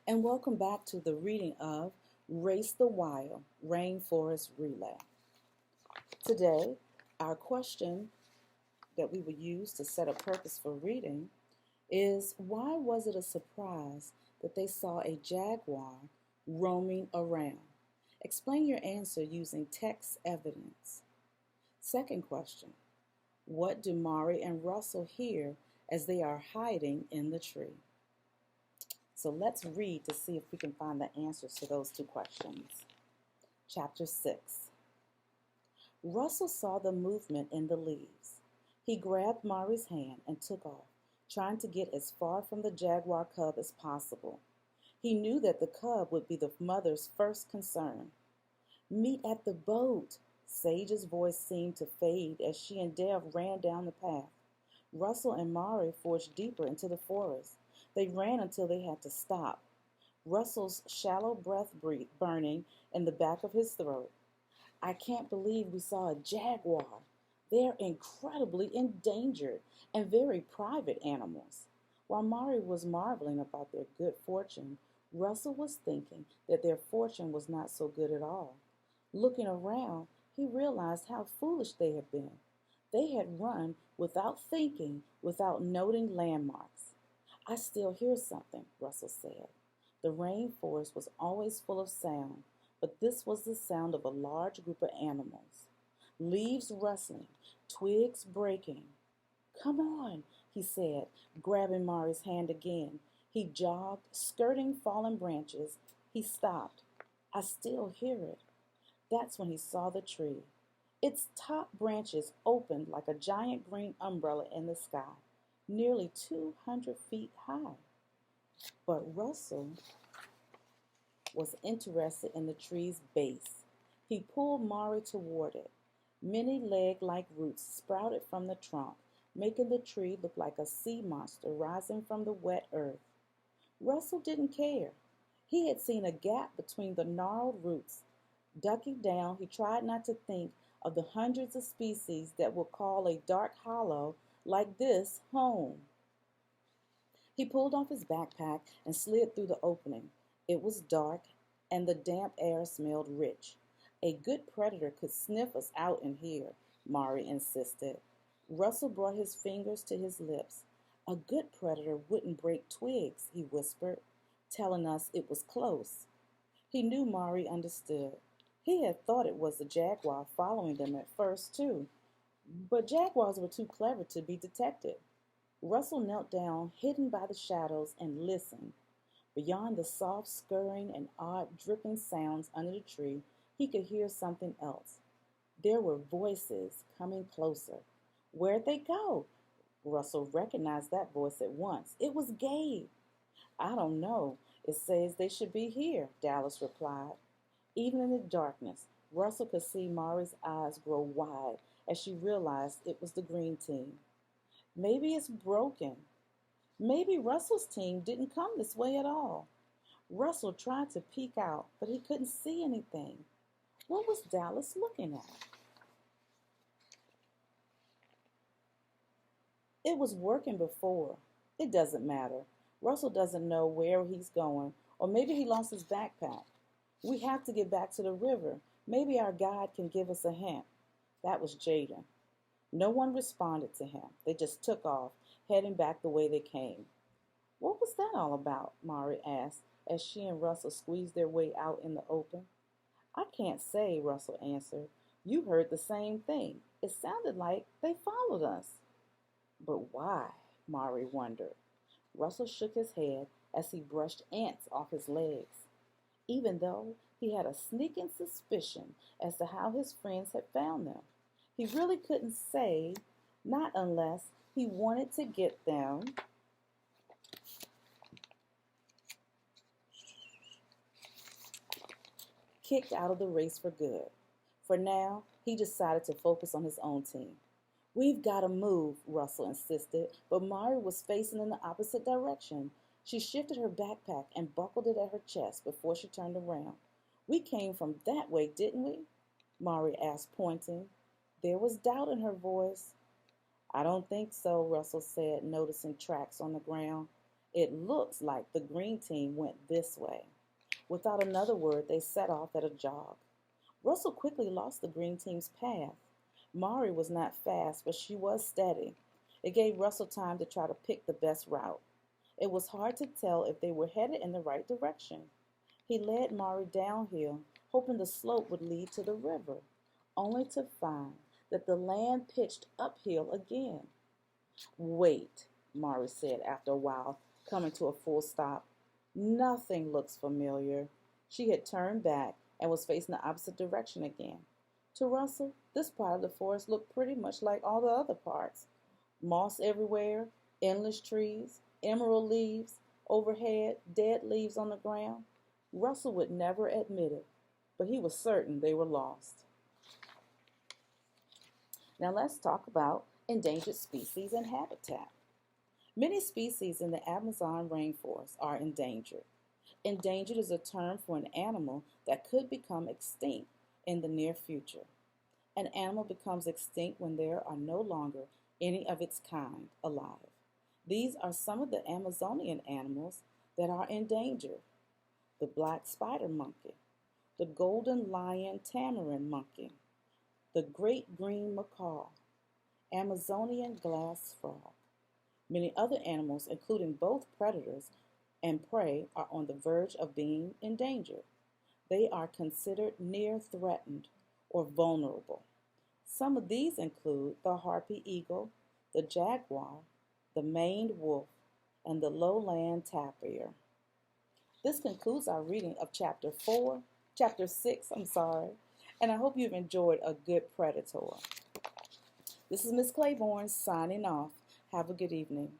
and welcome back to the reading of Race the Wild Rainforest Relay. Today, our question that we will use to set a purpose for reading is why was it a surprise that they saw a jaguar roaming around? Explain your answer using text evidence. Second question, what do Mari and Russell hear as they are hiding in the tree? So let's read to see if we can find the answers to those two questions. Chapter 6. Russell saw the movement in the leaves. He grabbed Mari's hand and took off, trying to get as far from the jaguar cub as possible. He knew that the cub would be the mother's first concern. Meet at the boat. Sage's voice seemed to fade as she and Dev ran down the path. Russell and Mari forged deeper into the forest. They ran until they had to stop, Russell's shallow breath burning in the back of his throat. I can't believe we saw a jaguar. They're incredibly endangered and very private animals. While Mari was marveling about their good fortune, Russell was thinking that their fortune was not so good at all. Looking around, he realized how foolish they had been. They had run without thinking, without noting landmarks. I still hear something, Russell said. The rainforest was always full of sound, but this was the sound of a large group of animals. Leaves rustling, twigs breaking. Come on, he said, grabbing Mari's hand again. He jogged, skirting fallen branches. He stopped. I still hear it. That's when he saw the tree. Its top branches opened like a giant green umbrella in the sky, nearly 200 feet high. But Russell was interested in the tree's base. He pulled Mari toward it. Many leg-like roots sprouted from the trunk, making the tree look like a sea monster rising from the wet earth. Russell didn't care. He had seen a gap between the gnarled roots. Ducking down, he tried not to think of the hundreds of species that would call a dark hollow like this home. He pulled off his backpack and slid through the opening. It was dark, and the damp air smelled rich. A good predator could sniff us out in here, Mari insisted. Russell brought his fingers to his lips. A good predator wouldn't break twigs, he whispered, telling us it was close. He knew Mari understood. He had thought it was the jaguar following them at first, too. But jaguars were too clever to be detected. Russell knelt down, hidden by the shadows, and listened. Beyond the soft scurrying and odd dripping sounds under the tree, he could hear something else. There were voices coming closer. Where'd they go? Russell recognized that voice at once. It was Gabe. I don't know. It says they should be here, Dallas replied. Even in the darkness, Russell could see Mari's eyes grow wide as she realized it was the green team. Maybe it's broken. Maybe Russell's team didn't come this way at all. Russell tried to peek out, but he couldn't see anything. What was Dallas looking at? It was working before. It doesn't matter. Russell doesn't know where he's going, or maybe he lost his backpack. We have to get back to the river. Maybe our guide can give us a hint. That was Jaden. No one responded to him. They just took off, heading back the way they came. What was that all about? Mari asked as she and Russell squeezed their way out in the open. I can't say, Russell answered. You heard the same thing. It sounded like they followed us. But why? Mari wondered. Russell shook his head as he brushed ants off his legs. Even though he had a sneaking suspicion as to how his friends had found them, he really couldn't say, not unless he wanted to get them kicked out of the race for good. For now, he decided to focus on his own team. We've got to move, Russell insisted, but Mari was facing in the opposite direction. She shifted her backpack and buckled it at her chest before she turned around. We came from that way, didn't we? Mari asked, pointing. There was doubt in her voice. I don't think so, Russell said, noticing tracks on the ground. It looks like the green team went this way. Without another word, they set off at a jog. Russell quickly lost the green team's path. Mari was not fast, but she was steady. It gave Russell time to try to pick the best route. It was hard to tell if they were headed in the right direction. He led Mari downhill, hoping the slope would lead to the river, only to find that the land pitched uphill again. Wait, Mari said after a while, coming to a full stop. Nothing looks familiar. She had turned back and was facing the opposite direction again. To Russell, this part of the forest looked pretty much like all the other parts. Moss everywhere, endless trees, emerald leaves overhead, dead leaves on the ground. Russell would never admit it, but he was certain they were lost. Now let's talk about endangered species and habitat. Many species in the Amazon rainforest are endangered. Endangered is a term for an animal that could become extinct in the near future. An animal becomes extinct when there are no longer any of its kind alive. These are some of the Amazonian animals that are endangered: the black spider monkey, the golden lion tamarin monkey, the great green macaw, Amazonian glass frog. Many other animals, including both predators and prey, are on the verge of being endangered. They are considered near threatened or vulnerable. Some of these include the harpy eagle, the jaguar, the maned wolf, and the lowland tapir. This concludes our reading of chapter 6, and I hope you've enjoyed A Good Predator. This is Miss Claiborne signing off. Have a good evening.